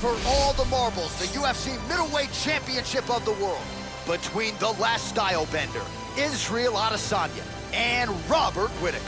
For all the marbles, the UFC middleweight championship of the world between the last style bender, Israel Adesanya, and Robert Whittaker.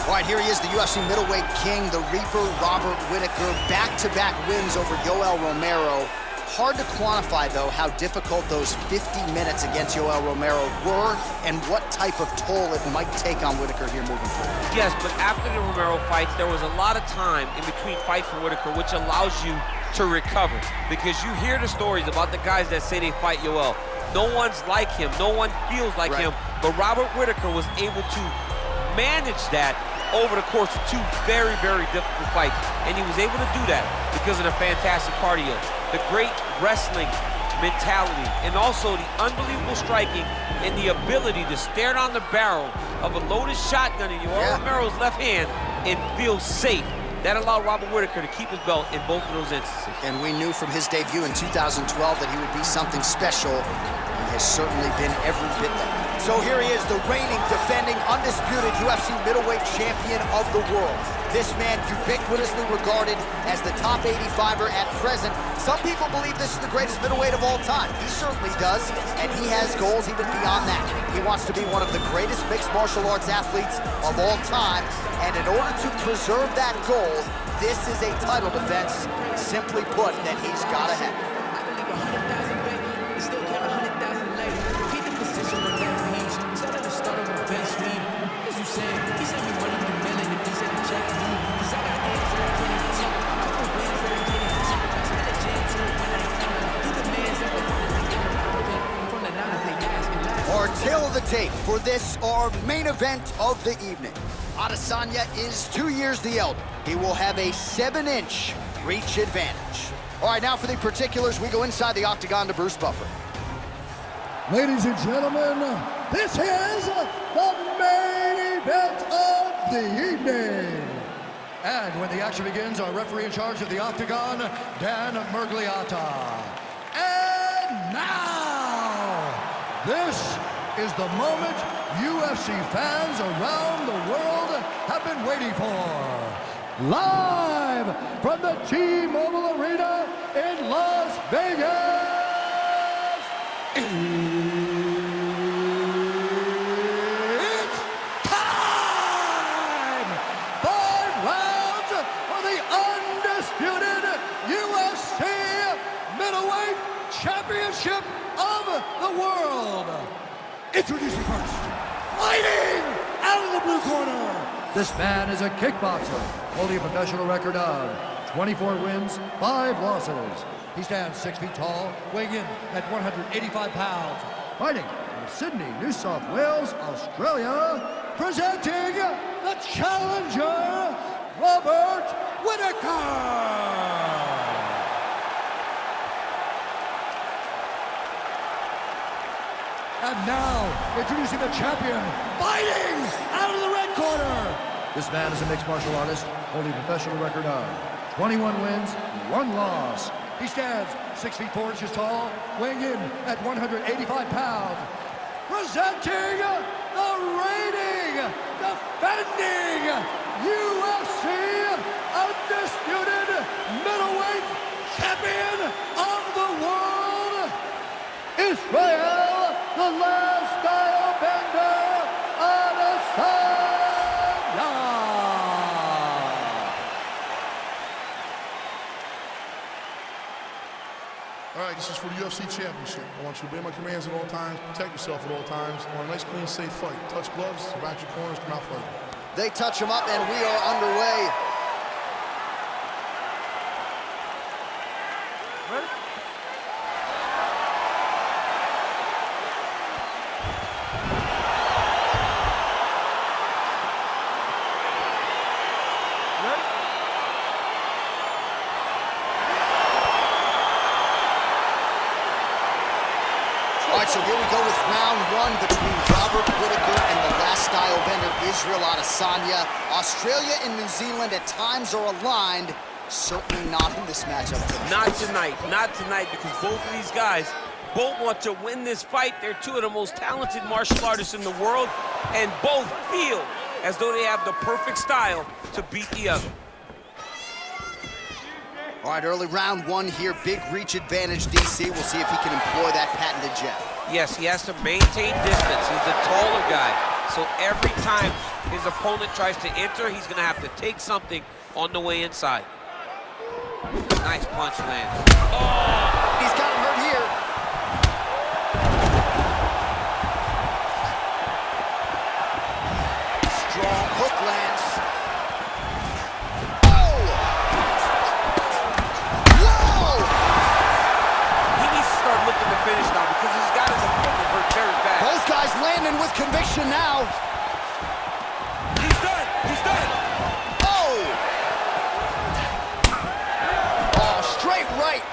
All right, here he is, the UFC middleweight king, the Reaper, Robert Whittaker. Back-to-back wins over Yoel Romero. Hard to quantify, though, how difficult those 50 minutes against Yoel Romero were and what type of toll it might take on Whittaker here moving forward. Yes, but after the Romero fights, there was a lot of time in between fights for Whittaker, which allows you to recover. Because you hear the stories about the guys that say they fight Yoel. No one's like him. No one feels like him. But Robert Whittaker was able to manage that over the course of two very, very difficult fights. And he was able to do that because of the fantastic cardio, the great wrestling mentality, and also the unbelievable striking and the ability to stare down the barrel of a loaded shotgun in Yoel Romero's left hand and feel safe. That allowed Robert Whittaker to keep his belt in both of those instances. And we knew from his debut in 2012 that he would be something special. He has certainly been every bit that. So here he is, the reigning, defending, undisputed UFC middleweight champion of the world. This man ubiquitously regarded as the top 85er at present. Some people believe this is the greatest middleweight of all time. He certainly does, and he has goals even beyond that. He wants to be one of the greatest mixed martial arts athletes of all time, and in order to preserve that goal, this is a title defense, simply put, that he's got to have. Our tail of the tape for this, our main event of the evening. Adesanya is 2 years the elder. He will have a 7-inch reach advantage. All right, now for the particulars, we go inside the octagon to Bruce Buffer. Ladies and gentlemen, this is the main event of the evening. And when the action begins, our referee in charge of the octagon, Dan Murgliata. And now, this is the moment UFC fans around the world have been waiting for. Live from the T-Mobile Arena in Las Vegas. It's time! 5 rounds for the undisputed UFC middleweight championship of the world. Introducing first, fighting out of the blue corner. This man is a kickboxer, holding a professional record of 24 wins, 5 losses. He stands 6 feet tall, weighing in at 185 pounds. Fighting from Sydney, New South Wales, Australia, presenting the challenger, Robert Whittaker. And now, introducing the champion, fighting out of the red corner. This man is a mixed martial artist, holding a professional record of 21 wins, 1 loss. He stands 6 feet 4 inches tall, weighing in at 185 pounds. Presenting the reigning, defending UFC undisputed middleweight champion of the world, Israel, the last style bender, Adesanya. All right, this is for the UFC Championship. I want you to obey my commands at all times, protect yourself at all times. I want a nice, clean, safe fight. Touch gloves, back your corners, come out fighting. They touch him up, and we are underway. Ready? All right, so here we go with round 1 between Robert Whittaker and the last style bender, Israel Adesanya. Australia and New Zealand at times are aligned. Certainly not in this matchup. Not tonight, because both of these guys Both want to win this fight. They're two of the most talented martial artists in the world, and both feel as though they have the perfect style to beat the other. All right, early round one here, big reach advantage, DC. We'll see if he can employ that patented jab. Yes, he has to maintain distance. He's the taller guy. So every time his opponent tries to enter, he's gonna have to take something on the way inside. Nice punch lands. Oh! He's got him hurt here. Strong hook lands. Oh! Whoa! He needs to start looking to finish now because he's got his opponent hurt very bad. Both guys landing with conviction now. He's done. He's done. Oh! Oh, straight right.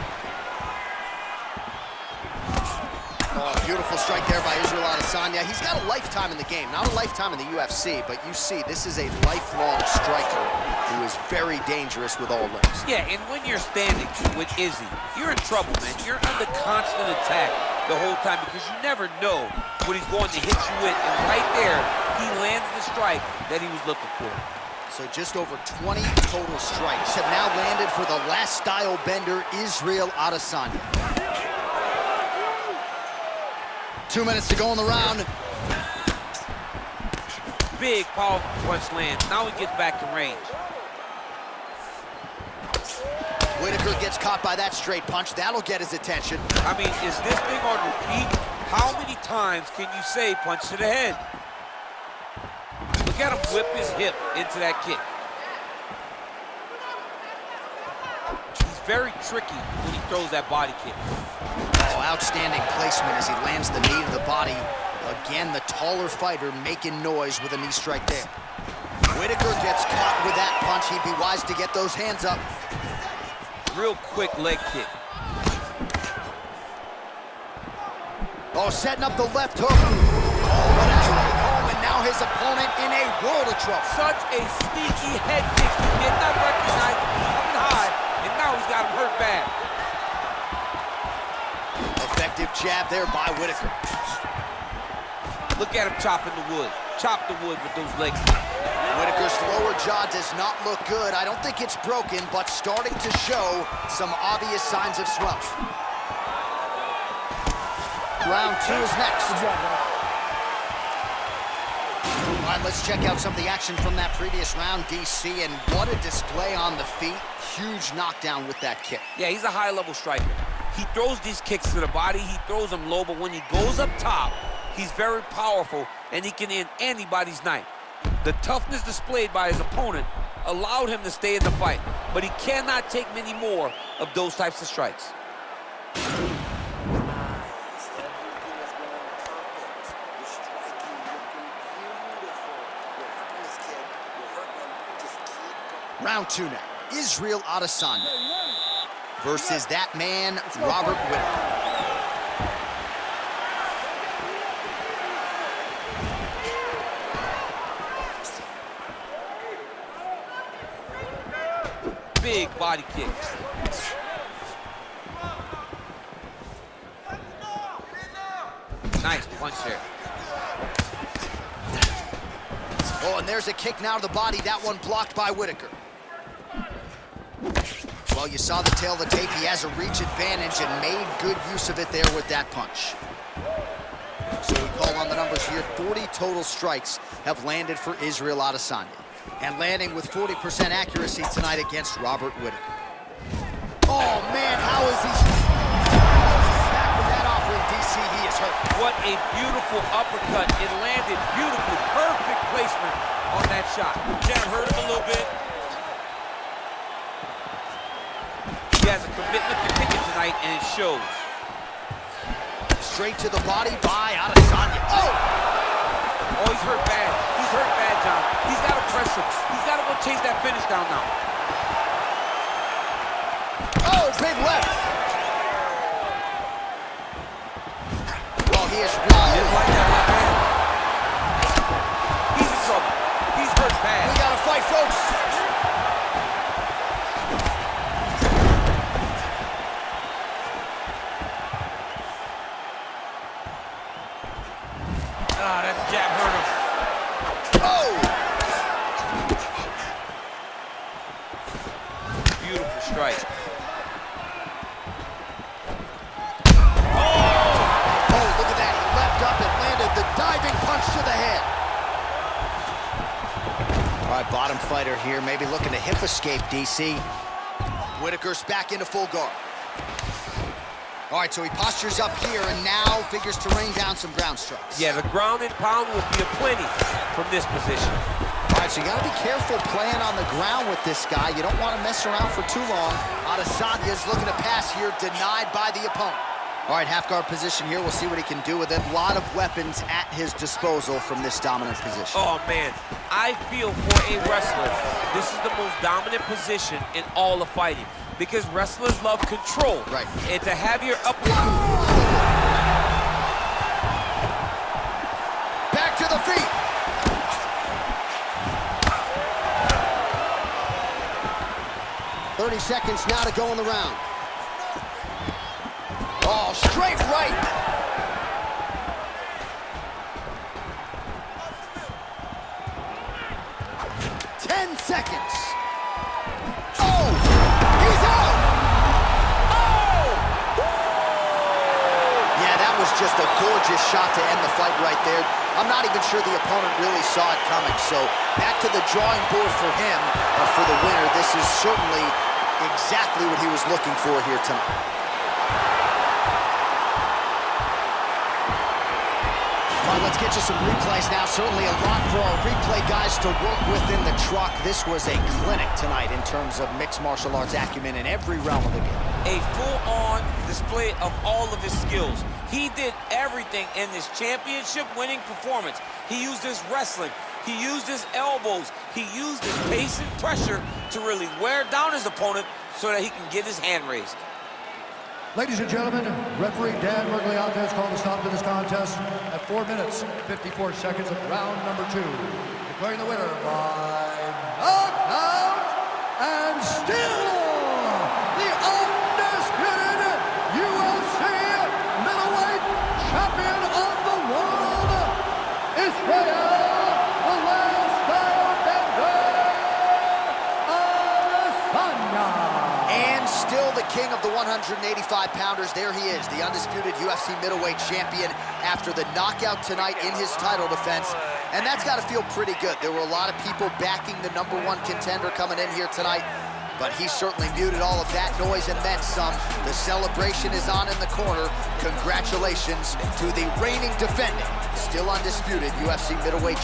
Oh, beautiful strike there by Israel Adesanya. He's got a lifetime in the game, not a lifetime in the UFC, but you see, this is a lifelong striker who is very dangerous with all limbs. Yeah, and when you're standing with Izzy, you're in trouble, man. You're under constant attack the whole time because you never know what he's going to hit you with. And right there, he landed the strike that he was looking for. So just over 20 total strikes have now landed for the last style bender, Israel Adesanya. 2 minutes to go in the round. Big, powerful punch lands. Now he gets back in range. Whittaker gets caught by that straight punch. That'll get his attention. I mean, is this thing on repeat? How many times can you say punch to the head? Look at him whip his hip into that kick. He's very tricky when he throws that body kick. Oh, outstanding placement as he lands the knee to the body. Again, the taller fighter making noise with a knee strike there. Whittaker gets caught with that punch. He'd be wise to get those hands up. Real quick leg kick. Oh, setting up the left hook. Oh, but that's right home, and now his opponent in a world of trouble. Such a sneaky head kick. He did not recognize it coming high, and now he's got him hurt bad. Effective jab there by Whittaker. Look at him chopping the wood. Chop the wood with those legs. Whittaker's lower jaw does not look good. I don't think it's broken, but starting to show some obvious signs of swelling. Round two is next. All right, let's check out some of the action from that previous round, DC, and what a display on the feet. Huge knockdown with that kick. Yeah, he's a high-level striker. He throws these kicks to the body. He throws them low, but when he goes up top, he's very powerful, and he can end anybody's night. The toughness displayed by his opponent allowed him to stay in the fight, but he cannot take many more of those types of strikes. Round two now. Israel Adesanya versus that man, Robert Whittaker. Big body kicks. Nice punch there. Oh, and there's a kick now to the body. That one blocked by Whittaker. Well, you saw the tail of the tape. He has a reach advantage and made good use of it there with that punch. So we call on the numbers here. 40 total strikes have landed for Israel Adesanya. And landing with 40% accuracy tonight against Robert Whittaker. Oh, man, how is he back with that offering, DC? He is hurt. What a beautiful uppercut. It landed beautifully. Perfect placement on that shot. Jab hurt him a little bit. He has a commitment to kicking tonight, and it shows. Straight to the body by Adesanya. Oh! Oh, he's hurt bad. He's hurt bad, John. He's got to press him. He's got to go chase that finish down now. Oh, big left. Well, he is wrong. Didn't like that left hand. He's in trouble. He's hurt bad. We got to fight, folks. Ah, that jab hurt him. Oh! Beautiful strike. Oh, look at that. He leapt up and landed the diving punch to the head. All right, bottom fighter here, maybe looking to hip escape, DC. Whittaker's back into full guard. All right, so he postures up here and now figures to rain down some ground strikes. Yeah, the ground and pound will be aplenty from this position. All right, so you got to be careful playing on the ground with this guy. You don't want to mess around for too long. Adesanya's looking to pass here, denied by the opponent. All right, half guard position here. We'll see what he can do with it. A lot of weapons at his disposal from this dominant position. Oh, man. I feel for a wrestler, this is the most dominant position in all of fighting because wrestlers love control. Right. And to have your upper... Back to the feet. .30 seconds now to go in the round. Oh, straight right. Seconds. Oh! He's out! Oh! Yeah, that was just a gorgeous shot to end the fight right there. I'm not even sure the opponent really saw it coming. So back to the drawing board for him, for the winner. This is certainly exactly what he was looking for here tonight. All right, let's get you some replays now. Certainly a lot for our replay guys to work with in the truck. This was a clinic tonight in terms of mixed martial arts acumen in every realm of the game. A full-on display of all of his skills. He did everything in this championship-winning performance. He used his wrestling. He used his elbows. He used his pace and pressure to really wear down his opponent so that he can get his hand raised. Ladies and gentlemen, referee Dan Mergliata has called a stop to this contest at 4 minutes, 54 seconds of round number 2. Declaring the winner by knockout and still the undisputed UFC middleweight champion of the world, Israel, the last airbender, Adesanya. And still the king of the 185-pounders. There he is, the undisputed UFC middleweight champion after the knockout tonight in his title defense. And that's got to feel pretty good. There were a lot of people backing the #1 contender coming in here tonight, but he certainly muted all of that noise and then some. The celebration is on in the corner. Congratulations to the reigning defending, still undisputed UFC middleweight